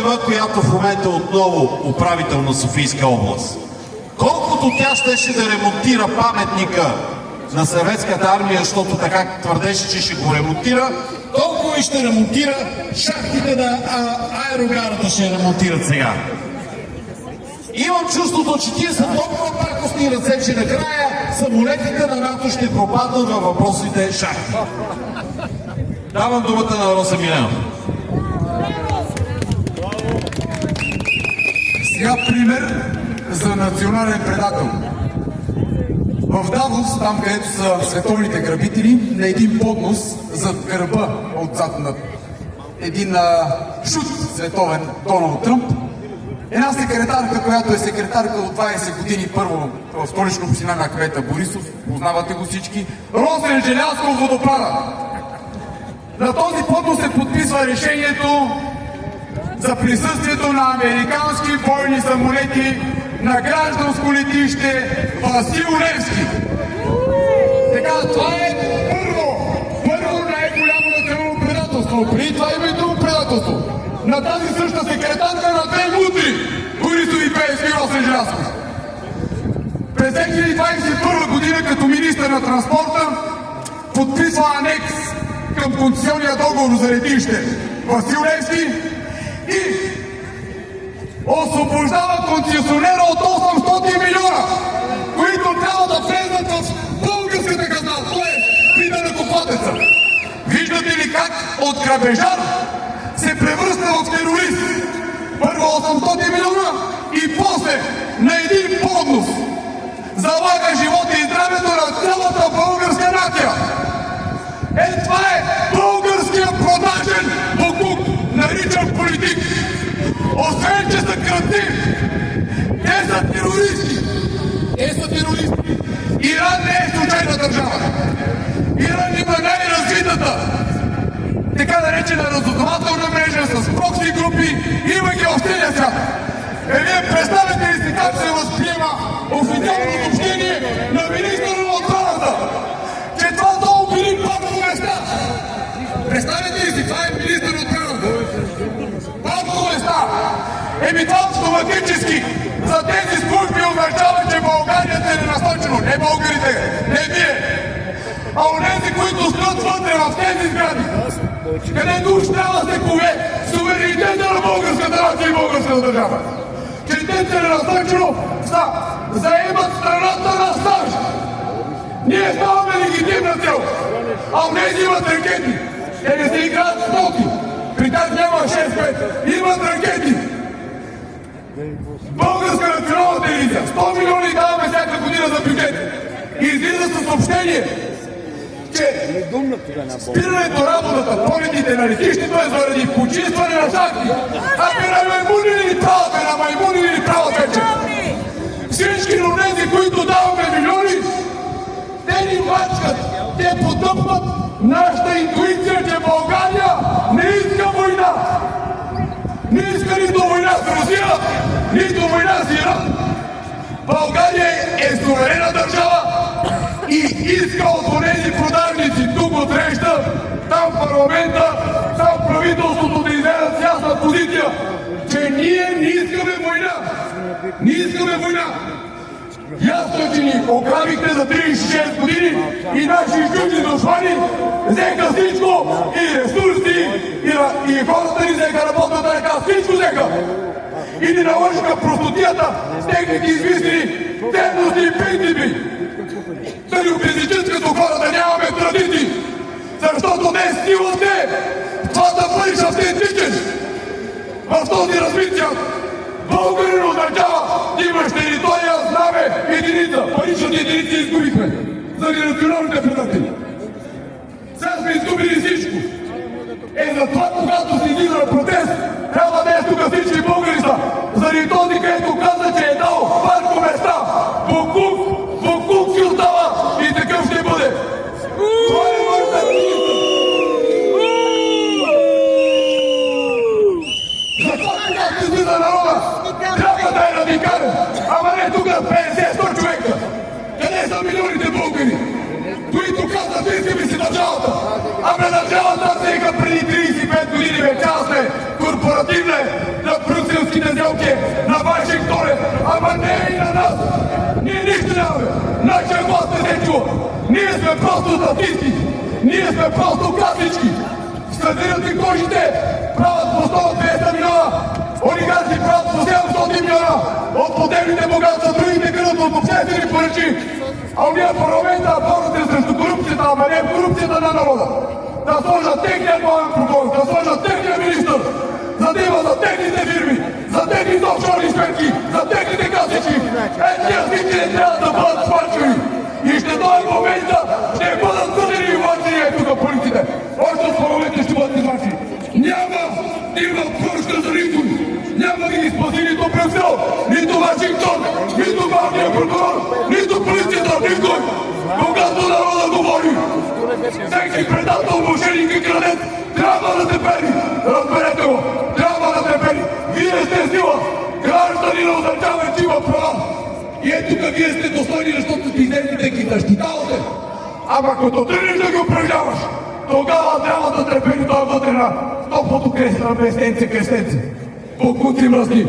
Стоева, която в момента е отново управител на Софийска област, колкото тя щеше да ремонтира паметника на Съветската армия, защото така твърдеше, че ще го ремонтира, толкова и ще ремонтира шахтите на аерогарата, ще ремонтират сега. Имам чувството, че тия са толкова пакостни ръце, че накрая самолетите на НАТО ще пропаднат във въпросните шахти. Давам думата на Роса Миленов. Сега пример за национален предател. В Давос, там където са световните грабители, на един поднос зад гърба, отзад на един шут световен Доналд Тръмп, една секретарка, която е секретарка от 20 години, първо в столична община на кмета Борисов, познавате го всички, Росен Желязков водопада. На този поднос се подписва решението за присъствието на американски бойни самолети на гражданско летище Васил Левски. Така, това е първо най-голямо национално предателство. Преди това има и друго предателство. На тази съща секретарка на две мутри, Борисов и Пеевски и Росен Желязков. През 2021 година като министър на транспорта подписва анекс към концесионния договор за летище Васил Левски и освобождава концесионера от 800 милиона, които трябва да влезнат в българската хазна, при данъкоплатеца. Виждате ли как от грабежар се превръща в терорист? Първо 800 милиона и после на един поднос залага живота и здравето на цялата българска нация. Това е българския продажен боклук, наричан политик. Освен, че са кръци, те са терористи. Иран не е случайна държава. Иран има най-развитата, така наречена разузнавателна мрежа с прокси групи, има ги в целия свят. Вие представете ли си как се възприема официално съобщение на министъра на отбраната, че това долу били парко места? Представете ли си, това е министър на отбраната. Парко места! Това автоматически за тези служби означава, че България е целенасочено. Не българите, не вие, а онези, които стоят вътре в тези сгради, където уж трябва да се кове суверенитета на българската нация и българската държава. Че те целенасочено заемат страната на САЩ. Ние ставаме легитимна цел, а онези имат ракети. Те не се играят с ноти. При тях няма 6-5. Имат ракети. Българска национална телевизия. 100 милиона даваме всяка година за бюджет. И излиза със съобщение, че спирането работата, полетите на летището е заради почистване на шахти. На маймуни ли правят, на маймуни ли правят вече? Всички онези, които даваме милиони, те ни мачкат, те потъпват нашата интуиция, че България не иска война. Не иска нито война с Русия, нито война с Иран. България е суверена държава и иска от онези продажници тук отсреща, там в парламента, там в правителството да излезат с ясна позиция, че ние не искаме война. Не искаме война. Ясно е, че ни ограбихте за 36 години и наши чужди душмани взеха всичко, и ресурси, и хората ни взеха работната ръка, всичко взеха. И ни наложиха простотията с техните измислени ценности и принципи. Да ни обезличат като хора, да нямаме традиции, защото днес силата е това да бъдеш автентичен в този развит свят. Българин означава да имаш територия, знаме, единица. Паричните единици изгубихме заради националните предатели. Сега сме изгубили всичко. Затова, когато си излиза на протест, трябва да е тук всички българи са. Заради този, където каза, че е дал парко места. Боклук си остава и такъв ще бъде. Това е моята министър. Затова, когато излиза народа, трябва да е радикален. Ама не тук 50-100 човека. Къде са милионите българи, които казват, искаме си държавата? Ами държавата се преди 35 години вече аз сме корпоративна, да сме просто статисти, ние сме просто касички. Съдират и кожите, правят по 100-200 милиона, олигарси правят по 700 милиона, от подземните богатства, другите градат от обществени поръчи. А уния парламента борят срещу корупцията, ама не корупцията на народа. Да сложат техния главен прокурор, да сложат техния министър, за да има за техните фирми, за техните офшорни сметки, за техните касички. Тия всички не трябва да бъдат свършени. И ще дойде момента, ще бъдат съдени и влачени тук полиците. Още от парламента ще бъдат извършени. Няма да има прошка за никой. Няма да ги спаси нито Брюксел, нито Вашингтон, нито главния прокурор, нито полицията, никой. Когато народа говори, всеки предател, мошеник и крадец трябва да се пери. Разберете го, трябва да се пери. Вие сте сила, гражданина означава, че има права. И ето тук вие сте достойни, защото сте излезли да ги защитавате. Ама като тръгнеш да ги управляваш, тогава трябва да трепери той вътре на 100 крестенце. Покуци мръсни.